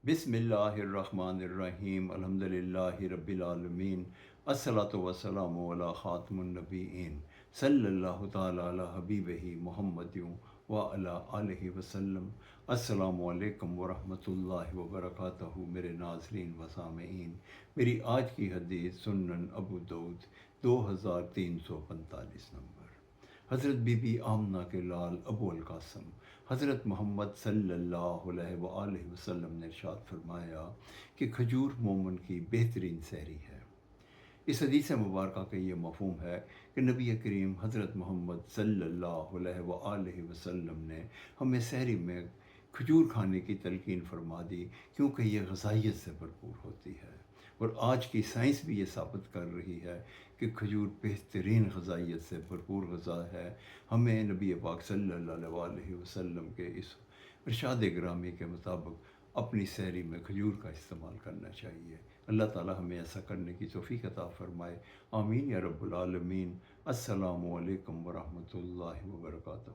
بسم اللہ الرحمن الرحیم الحمدللہ رب العالمین الصلاۃ والسلام علی خاتم النبیین صلی اللہ تعالیٰ علی حبیبہ محمد وعلی آلہ وسلم۔ السلام علیکم ورحمۃ اللہ وبرکاتہ میرے ناظرین و سامعین۔ میری آج کی حدیث سنن ابو داؤد 2345 نمبر۔ حضرت بی بی آمنہ کے لال ابو القاسم حضرت محمد صلی اللہ علیہ وآلہ وسلم نے ارشاد فرمایا کہ کھجور مومن کی بہترین سحری ہے۔ اس حدیث مبارکہ کا یہ مفہوم ہے کہ نبی کریم حضرت محمد صلی اللہ علیہ وآلہ وسلم نے ہمیں سحری میں کھجور کھانے کی تلقین فرما دی، کیونکہ یہ غذائیت سے بھرپور ہوتی ہے، اور آج کی سائنس بھی یہ ثابت کر رہی ہے کہ کھجور بہترین غذائیت سے بھرپور غذا ہے۔ ہمیں نبی پاک صلی اللہ علیہ وسلم کے اس ارشاد گرامی کے مطابق اپنی سحری میں کھجور کا استعمال کرنا چاہیے۔ اللہ تعالی ہمیں ایسا کرنے کی توفیق عطا فرمائے، آمین یا رب العالمین۔ السلام علیکم ورحمۃ اللہ وبرکاتہ۔